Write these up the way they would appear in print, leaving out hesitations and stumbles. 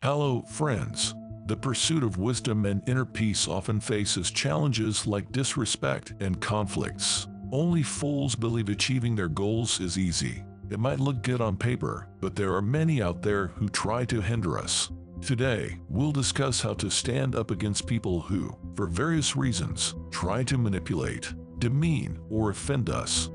Hello, friends. The pursuit of wisdom and inner peace often faces challenges like disrespect and conflicts. Only fools believe achieving their goals is easy. It might look good on paper, but there are many out there who try to hinder us. Today, we'll discuss how to stand up against people who, for various reasons, try to manipulate, demean, or offend us.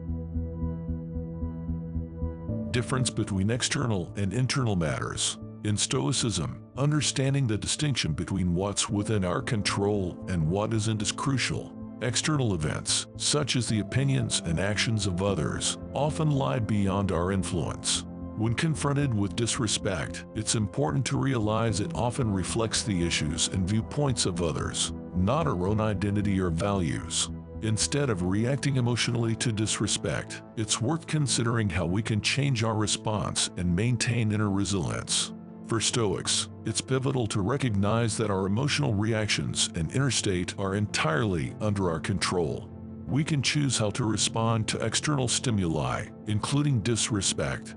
Difference between external and internal matters. In Stoicism, understanding the distinction between what's within our control and what isn't is crucial. External events, such as the opinions and actions of others, often lie beyond our influence. When confronted with disrespect, it's important to realize it often reflects the issues and viewpoints of others, not our own identity or values. Instead of reacting emotionally to disrespect, it's worth considering how we can change our response and maintain inner resilience. For Stoics, it's pivotal to recognize that our emotional reactions and inner state are entirely under our control. We can choose how to respond to external stimuli, including disrespect.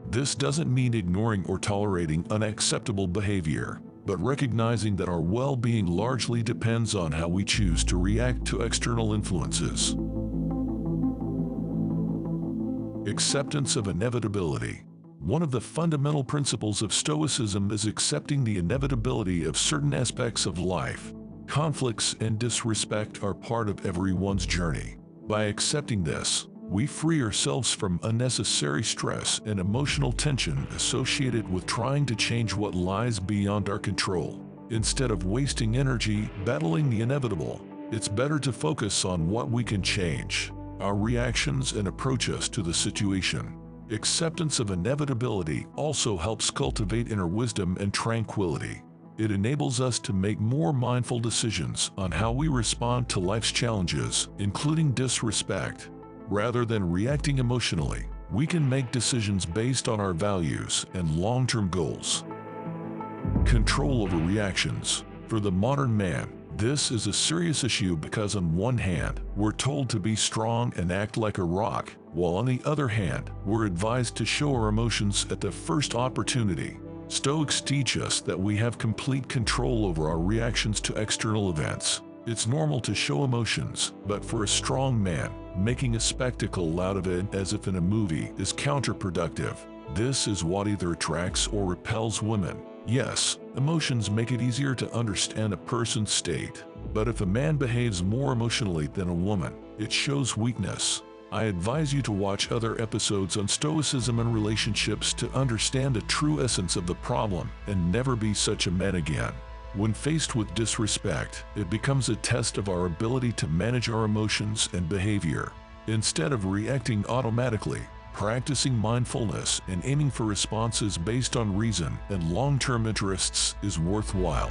This doesn't mean ignoring or tolerating unacceptable behavior, but recognizing that our well-being largely depends on how we choose to react to external influences. Acceptance of inevitability. One of the fundamental principles of Stoicism is accepting the inevitability of certain aspects of life. Conflicts and disrespect are part of everyone's journey. By accepting this, we free ourselves from unnecessary stress and emotional tension associated with trying to change what lies beyond our control. Instead of wasting energy battling the inevitable, it's better to focus on what we can change, our reactions and approaches to the situation. Acceptance of inevitability also helps cultivate inner wisdom and tranquility. It enables us to make more mindful decisions on how we respond to life's challenges, including disrespect. Rather than reacting emotionally, we can make decisions based on our values and long-term goals. Control over reactions. For the modern man, this is a serious issue because on one hand, we're told to be strong and act like a rock, while on the other hand, we're advised to show our emotions at the first opportunity. Stoics teach us that we have complete control over our reactions to external events. It's normal to show emotions, but for a strong man, making a spectacle out of it as if in a movie is counterproductive. This is what either attracts or repels women. Yes, emotions make it easier to understand a person's state, but if a man behaves more emotionally than a woman, it shows weakness. I advise you to watch other episodes on Stoicism and relationships to understand the true essence of the problem and never be such a man again. When faced with disrespect, it becomes a test of our ability to manage our emotions and behavior. Instead of reacting automatically, practicing mindfulness and aiming for responses based on reason and long-term interests is worthwhile.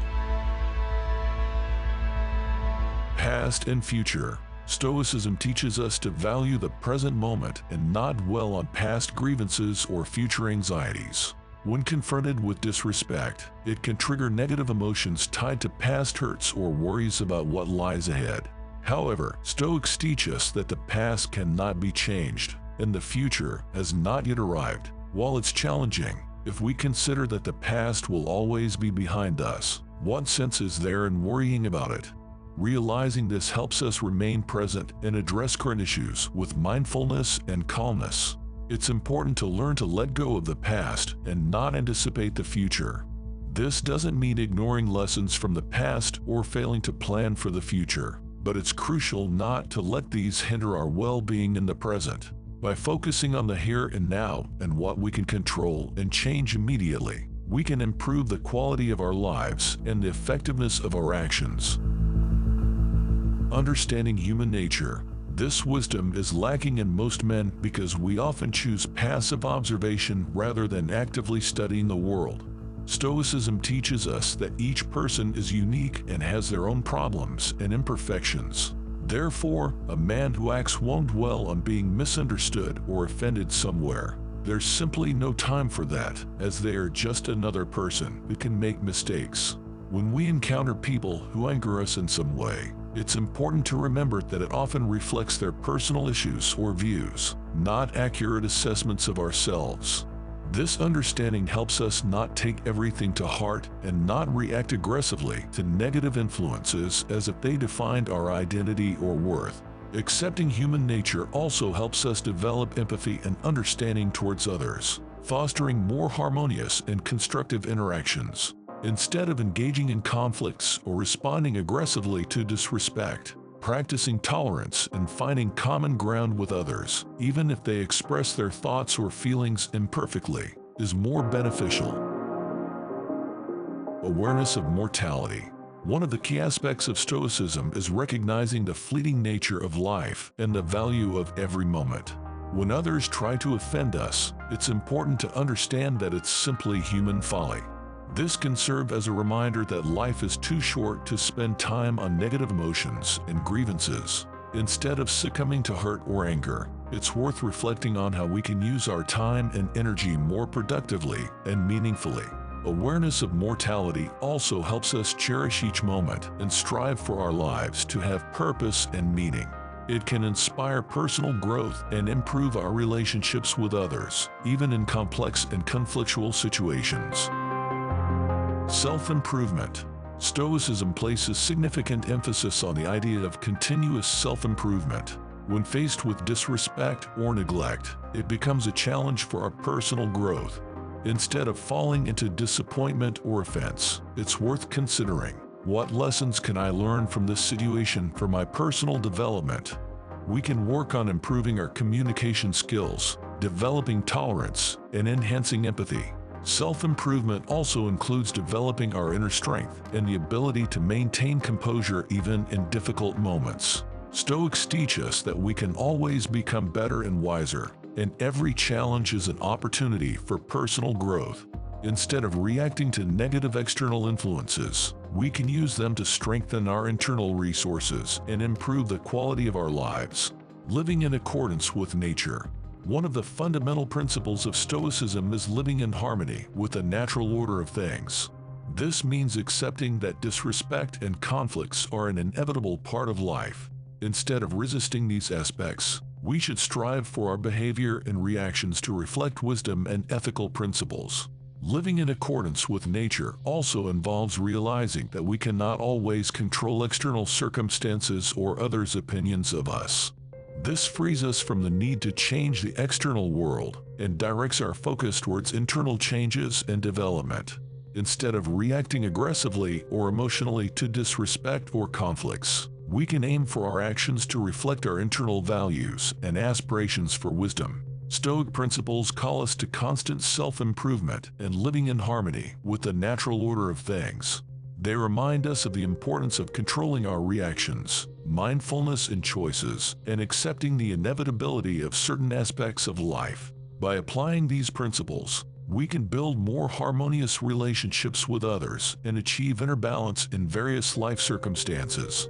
Past and future. Stoicism teaches us to value the present moment and not dwell on past grievances or future anxieties. When confronted with disrespect, it can trigger negative emotions tied to past hurts or worries about what lies ahead. However, Stoics teach us that the past cannot be changed, and the future has not yet arrived. While it's challenging, if we consider that the past will always be behind us, what sense is there in worrying about it? Realizing this helps us remain present and address current issues with mindfulness and calmness. It's important to learn to let go of the past and not anticipate the future. This doesn't mean ignoring lessons from the past or failing to plan for the future, but it's crucial not to let these hinder our well-being in the present. By focusing on the here and now and what we can control and change immediately, we can improve the quality of our lives and the effectiveness of our actions. Understanding human nature. This wisdom is lacking in most men because we often choose passive observation rather than actively studying the world. Stoicism teaches us that each person is unique and has their own problems and imperfections. Therefore, a man who acts won't dwell on being misunderstood or offended somewhere. There's simply no time for that, as they are just another person who can make mistakes. When we encounter people who anger us in some way, it's important to remember that it often reflects their personal issues or views, not accurate assessments of ourselves. This understanding helps us not take everything to heart and not react aggressively to negative influences as if they defined our identity or worth. Accepting human nature also helps us develop empathy and understanding towards others, fostering more harmonious and constructive interactions. Instead of engaging in conflicts or responding aggressively to disrespect, practicing tolerance and finding common ground with others, even if they express their thoughts or feelings imperfectly, is more beneficial. Awareness of mortality. One of the key aspects of Stoicism is recognizing the fleeting nature of life and the value of every moment. When others try to offend us, it's important to understand that it's simply human folly. This can serve as a reminder that life is too short to spend time on negative emotions and grievances. Instead of succumbing to hurt or anger, it's worth reflecting on how we can use our time and energy more productively and meaningfully. Awareness of mortality also helps us cherish each moment and strive for our lives to have purpose and meaning. It can inspire personal growth and improve our relationships with others, even in complex and conflictual situations. Self-improvement. Stoicism places significant emphasis on the idea of continuous self-improvement. When faced with disrespect or neglect, it becomes a challenge for our personal growth. Instead of falling into disappointment or offense, it's worth considering, what lessons can I learn from this situation for my personal development? We can work on improving our communication skills, developing tolerance, and enhancing empathy. Self-improvement also includes developing our inner strength and the ability to maintain composure even in difficult moments. Stoics teach us that we can always become better and wiser, and every challenge is an opportunity for personal growth. Instead of reacting to negative external influences, we can use them to strengthen our internal resources and improve the quality of our lives. Living in accordance with nature. One of the fundamental principles of Stoicism is living in harmony with the natural order of things. This means accepting that disrespect and conflicts are an inevitable part of life. Instead of resisting these aspects, we should strive for our behavior and reactions to reflect wisdom and ethical principles. Living in accordance with nature also involves realizing that we cannot always control external circumstances or others' opinions of us. This frees us from the need to change the external world and directs our focus towards internal changes and development. Instead of reacting aggressively or emotionally to disrespect or conflicts, we can aim for our actions to reflect our internal values and aspirations for wisdom. Stoic principles call us to constant self-improvement and living in harmony with the natural order of things. They remind us of the importance of controlling our reactions, mindfulness in choices, and accepting the inevitability of certain aspects of life. By applying these principles, we can build more harmonious relationships with others and achieve inner balance in various life circumstances.